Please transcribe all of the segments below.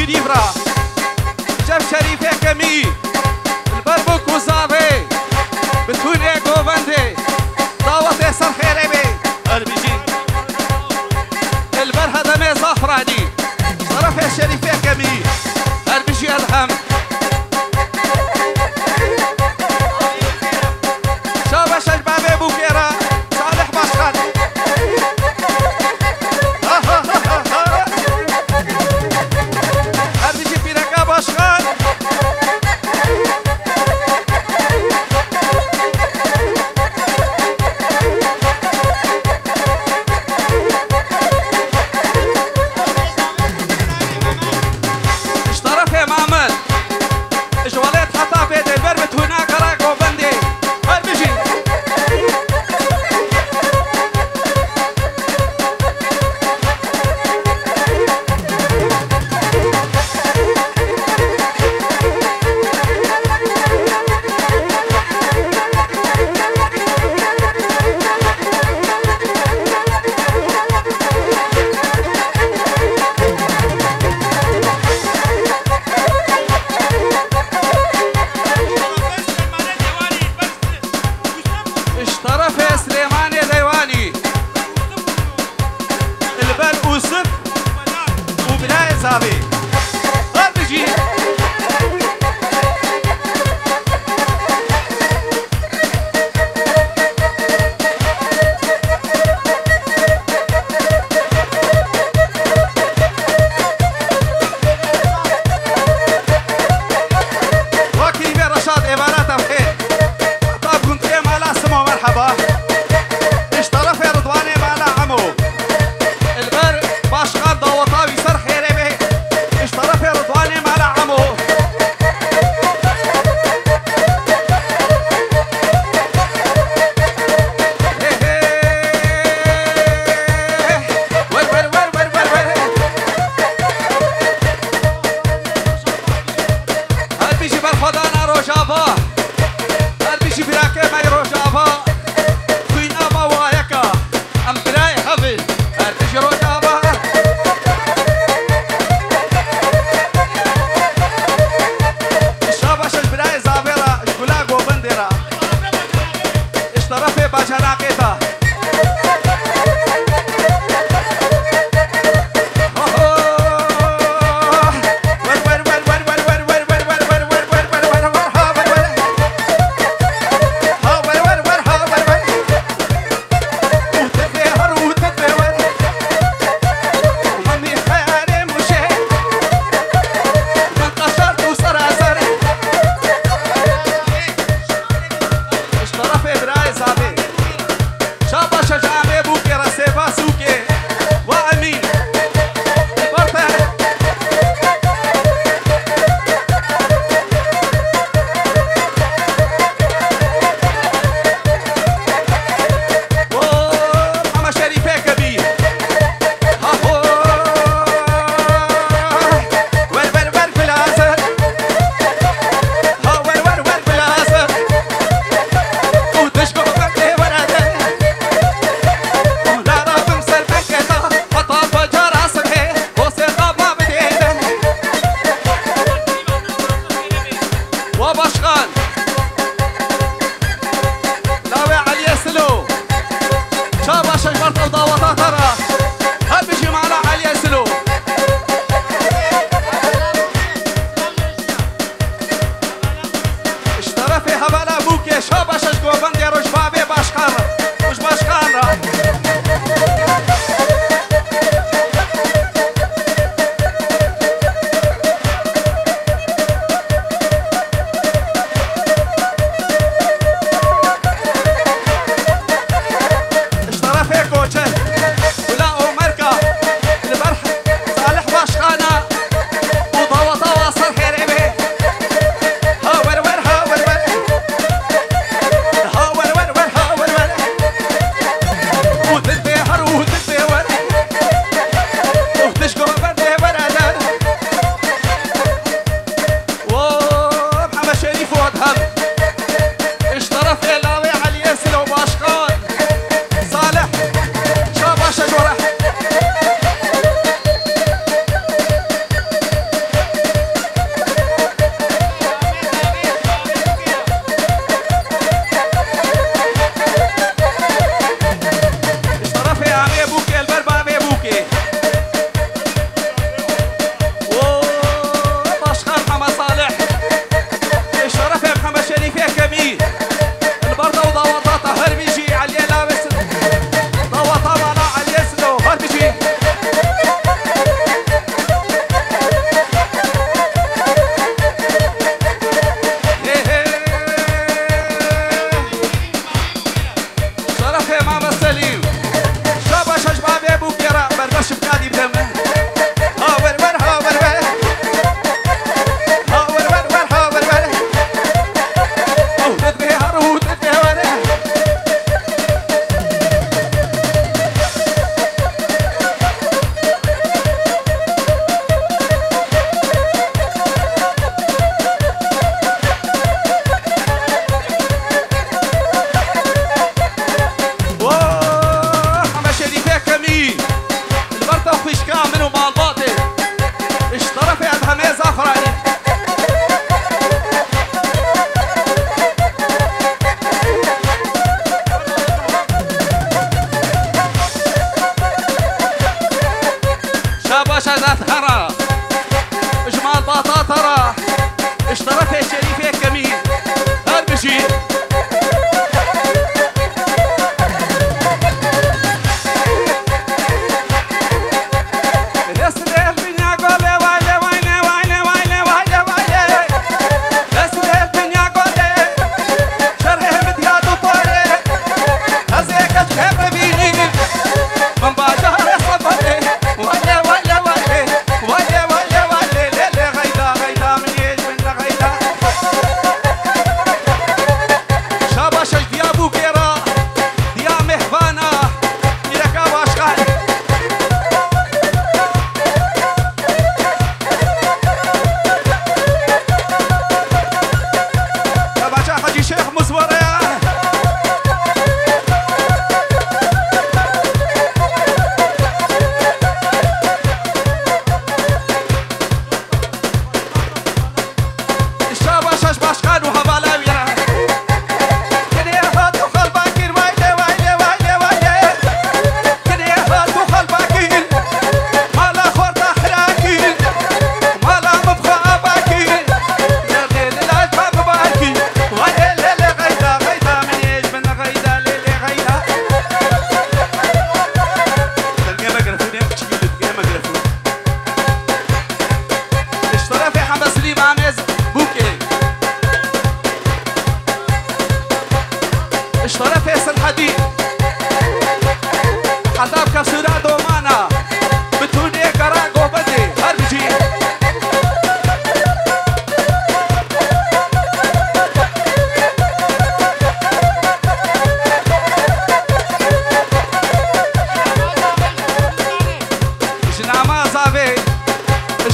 جنيفرا شاف شريفة كمي البربوك وزافي بتوني جوفندي دعوة يسر خيري بي البيجي البرهدمي زهراني صرف يا شريفة كمي البيجي الهم شابش البابي بوكيرا صالح باشخان البيجي بينك باشخان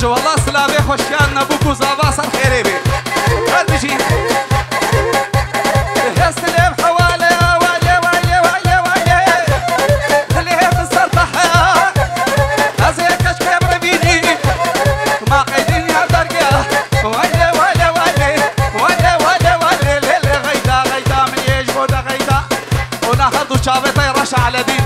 جو والله سلامي خوشكان نبوك وزابا صار خيري بي هربجي يستلم حوالي والي والي والي والي اللي هي بالسلطحة أزيكش كبر بيني ما قيدين يا درقة والي والي والي والي والي والي اللي غيدا غيدا من يجبو دا غيدا وناخدو شابطة يرش على ديني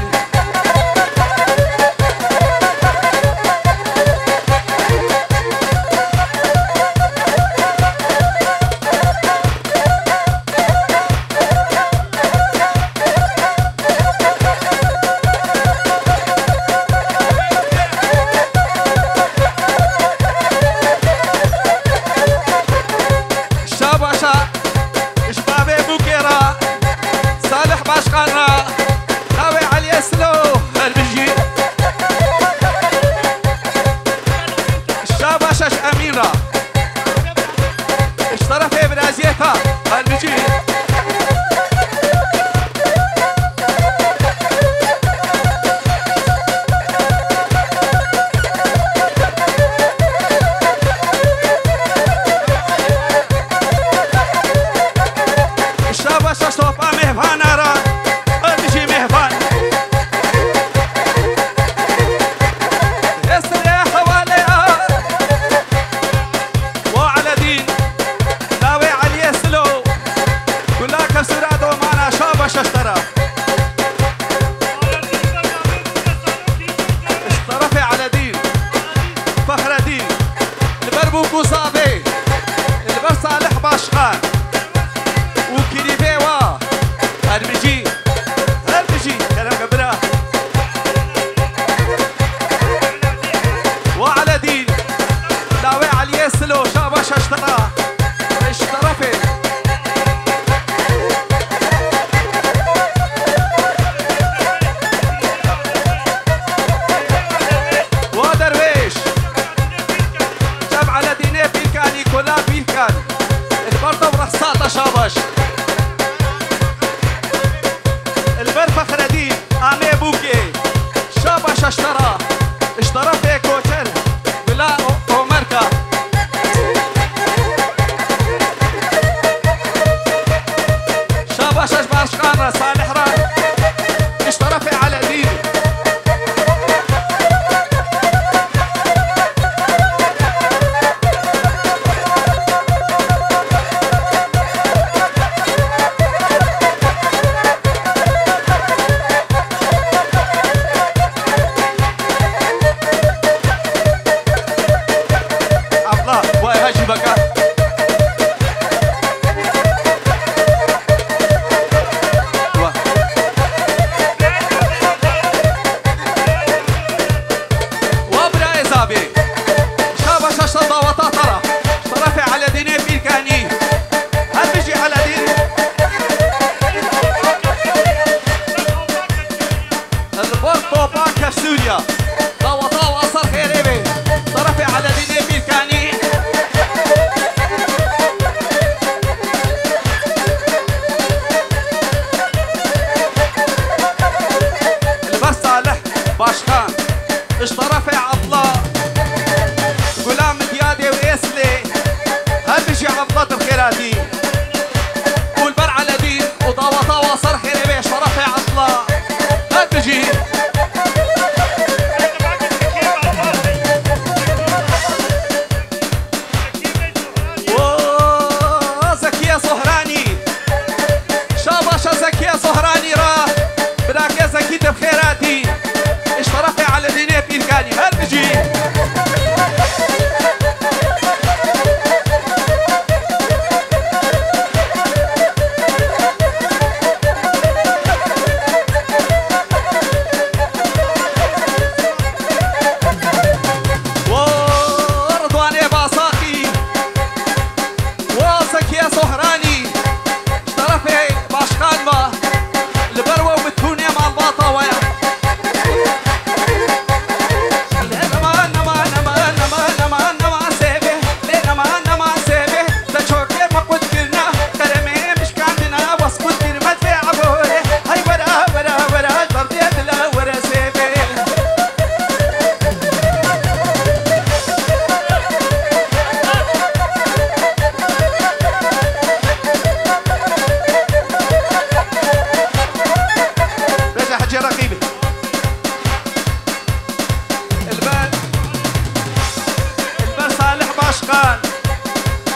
باشقان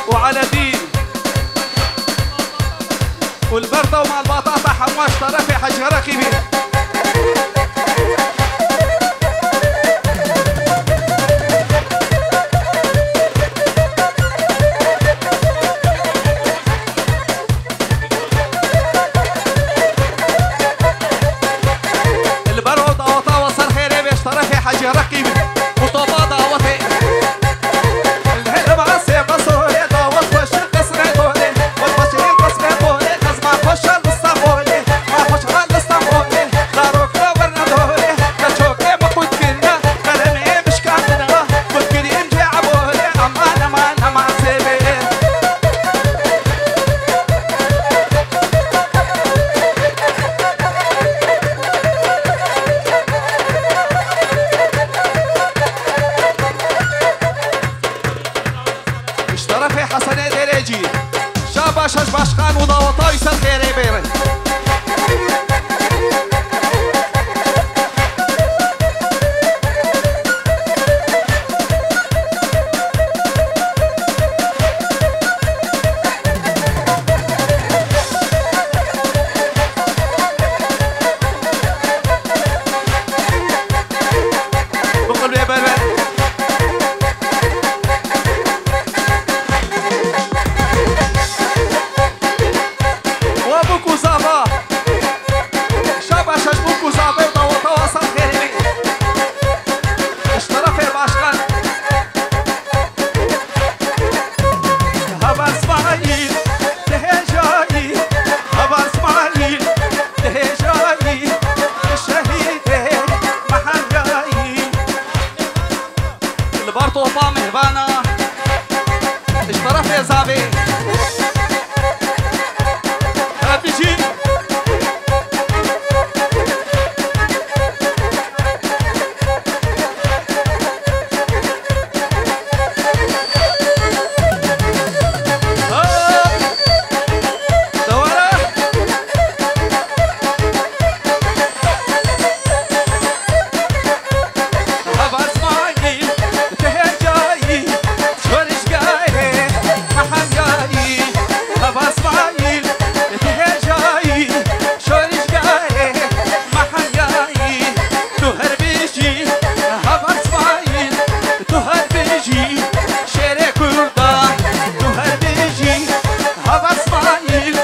وعلى دين والبردة ومع البطاطا حماش طرفي حجرة كبير. البرود أوطا وصل خيري بيش طرفي حجرة كبير وطوبا داوتي الهلم عسي بصولي داوت وش القسم طولي والبشر القسم طولي لازم أخش الاسطنبولي ما أخش الاسطنبولي داروك لورنا دولي كتشوكي مقود كنا كلامي مش كاملنا قد كريم جي عبولي أمان أمان أمان سيبي اشترفي حسن دريجي شاباش باشقان وضوطا يسر خيري بيرن بقول يا بلبل وابوكو زابا شاباش بوكو زابا وضوطا وصل خيري اشترفي باشقان هبا اسماعيل تهجاي هبا اسماعيل تهجاي الشهيد محنجاي البرطو طامه هبانا اشترفي زابي بيجي دورة هبا اسماعيل تهجاي شورش جاي محن جاي هبا اسماعيل تهجاي شورش جاي محن جاي تهر بيجي هبا اسماعيل تهر بيجي شيري كردان تهر بيجي هبا اسماعيل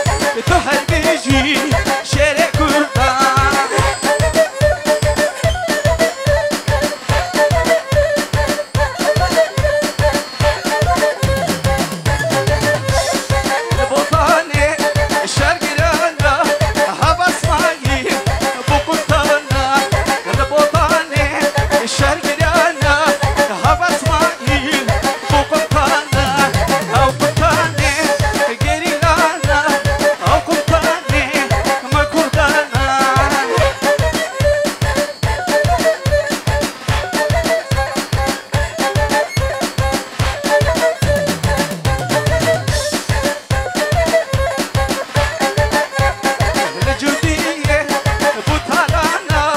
تهر بيجي شيري كردان البطاني الشرقيانة هبا اسماعيل بوكوتانا البطاني الشرقيانة هبا اسماعيل بوكوتانا أو كوتاني جريانا أو كوتاني مكردانا الجودية بوتالانا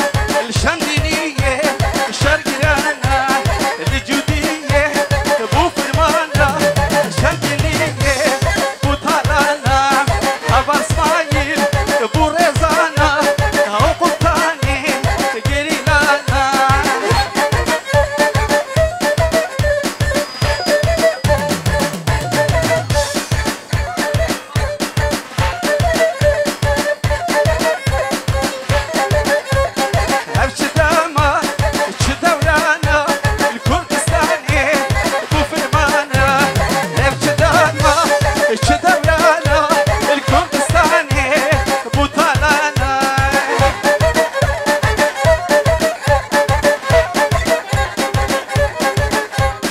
الشندينية الشرقيانا الجودية بوفرمانا الشندينية بوتالانا هبا اسماعيل بوريزانا أو قطاني جريلانا هبشداما الشدولانا الكردستاني بوفرمانا هبشداما الشدولانا الكردستاني بوتالانا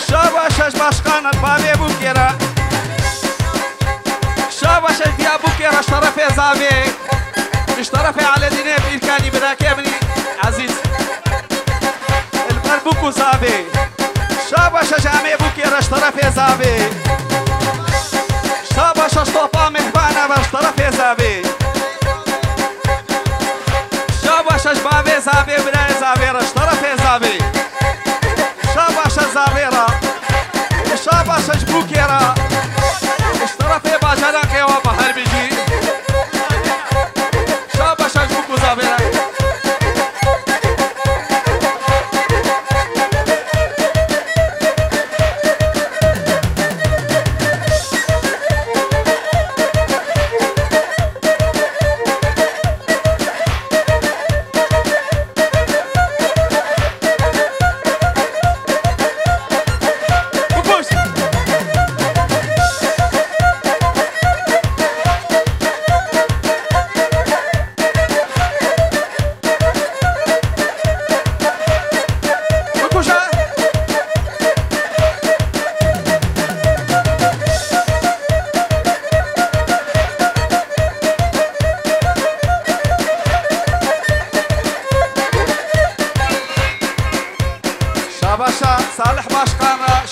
شاباش باشقان البابي بوكيرا شاباش الفيا بوكيرا اشترفي زابي اشترفي على ديني بإمكاني براكبني عزيز البربوكو زابي شاباش جامي بوكيرا اشترفي زابي شاباش اشطوطا مهبانا باشترفي زابي شاباش اشبابي زابي بلا زابي اشترفي زابي شاباش زابيرا شاباش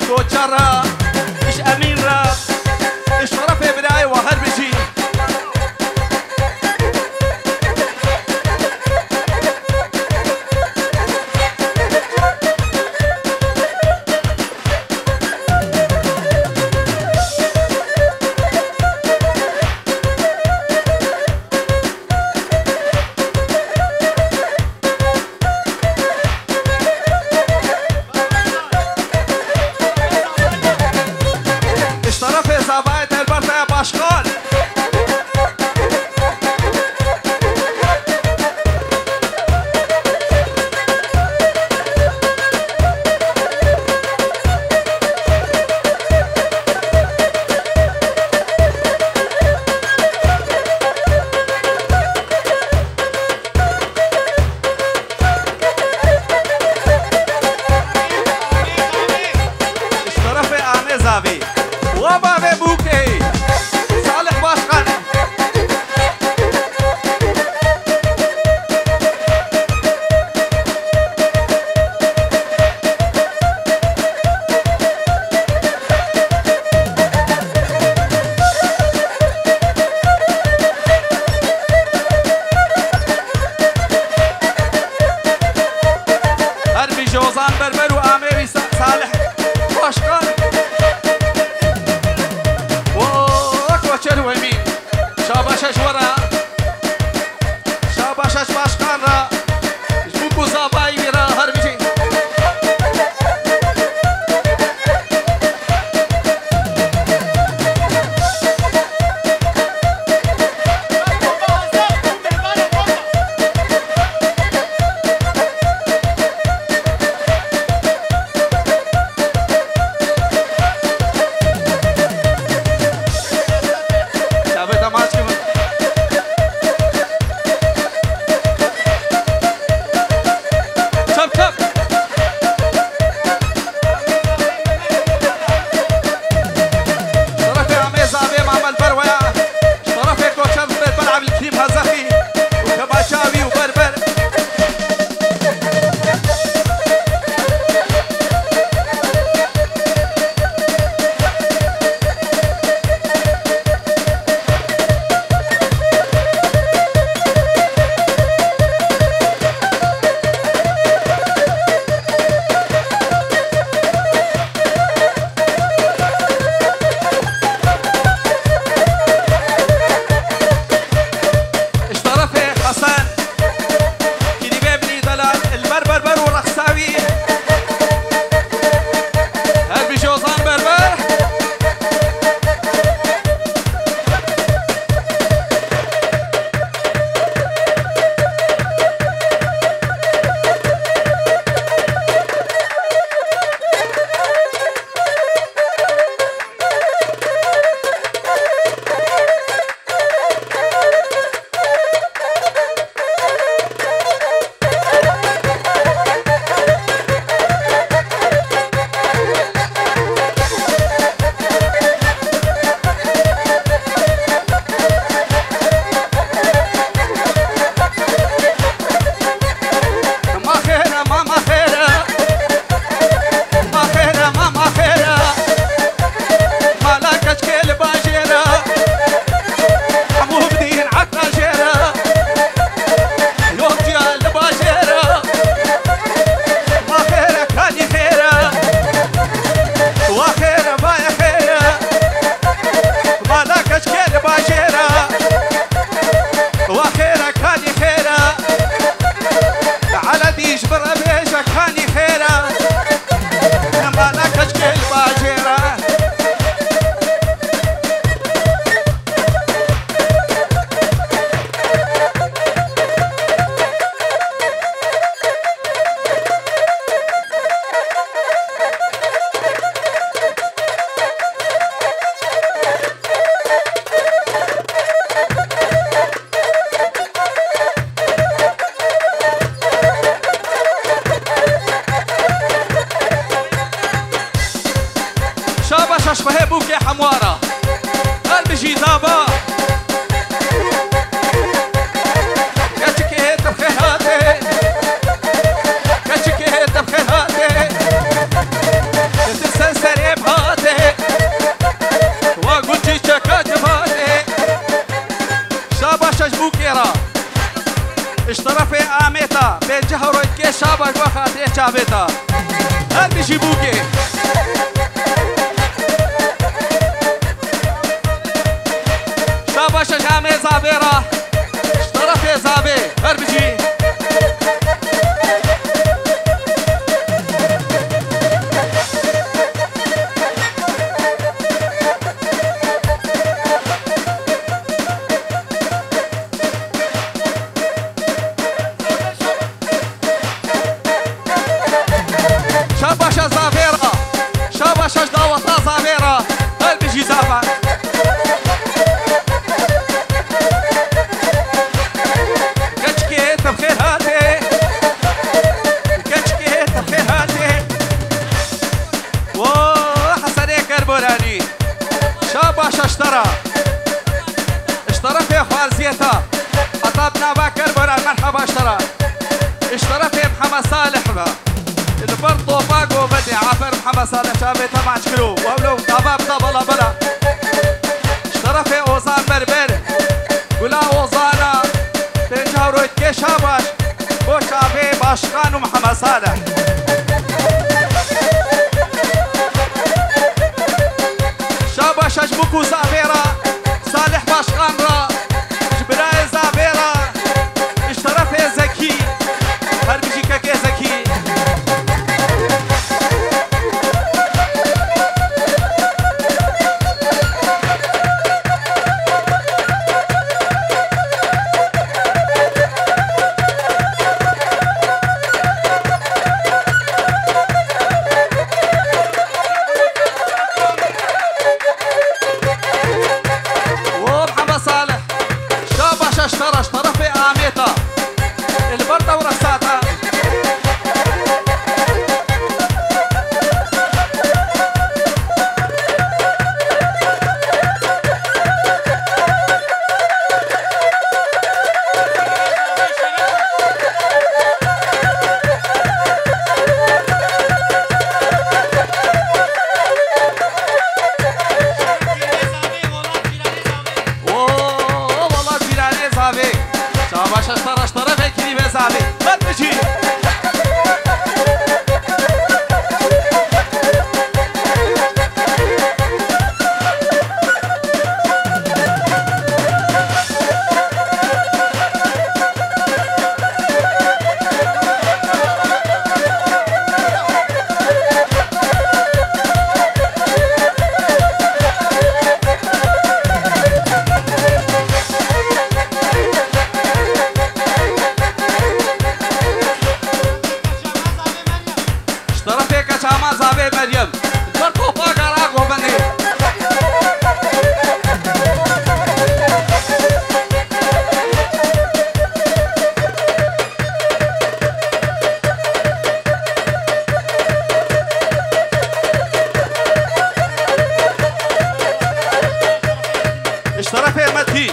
كوتشارا إيش أمين را إيش طرف بداية وهر بشي شبه بوك يا حموارة قلبي جي زابا كاتشك هي تبخيراتي كاتشك هي تبخيراتي تتسلسل شابك بخاطر شابتا هل بيجيبوكي شابش جامع زابيرا اشترف يا زابي هل بيجي اشترى في خوارزيتا أطابنا باكر برا مرحبا اشترى في محمد صالح با البرطو باقو بدي عافر محمد صالح شابيتا ما تشكرو وولو طباب طبلا بلا اشترى في اوزان بربر قلا اوزانا تنجهرو اتكي شاباش بو شابي باشقان ومحمد صالح شاباش اجبوكو زافيرا صالح باشقان را جبراي زافيرا اشترى في زكي هل بيجي كاكي زكي اشترى في آميتا البردة ورقصاتها شاباش اشترى في كلمة زابي ما تجي شاما زابي مريم بركو باقرا قوبني اشترى في مدحي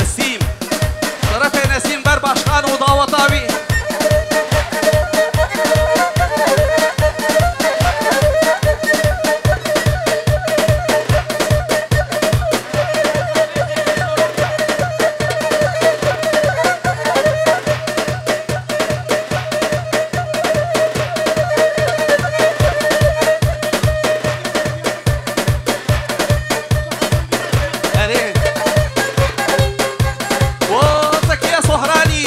نسيم اشترى في نسيم برباشخان وضاوطاوي وزكية صهراني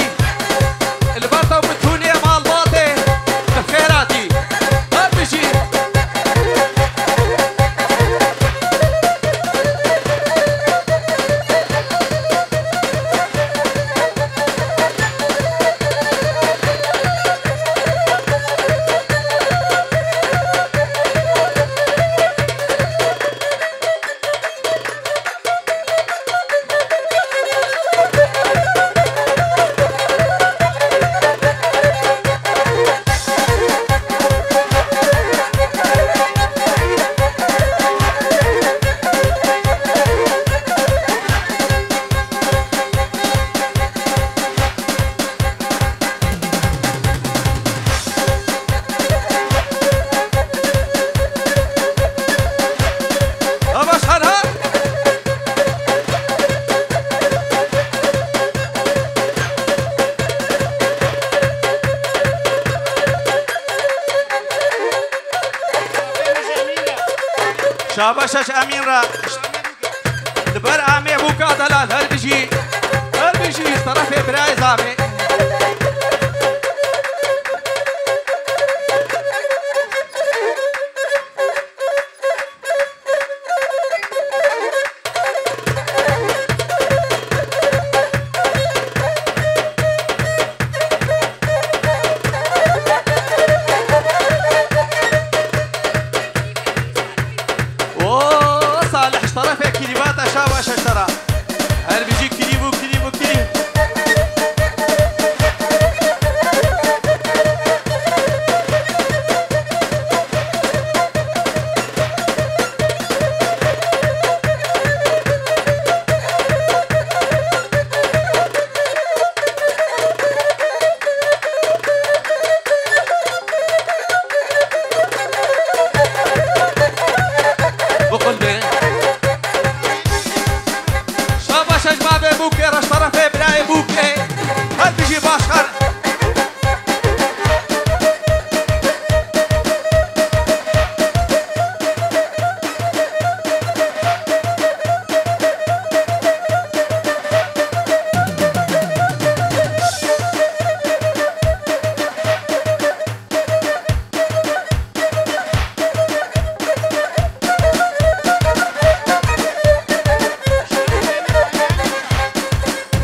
شابشش امین را دبر عمي بوكا دلال هربجي طرف برای زابي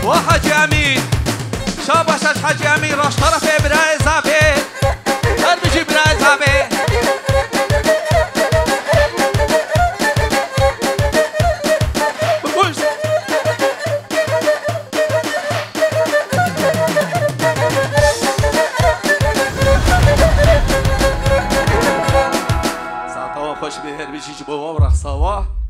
وحاجي امين شابشش حاجي امين راش طرف براي زابي هربجي براي زابي بقولش ساعتها خوش بهربجي جبوا ورخ صوا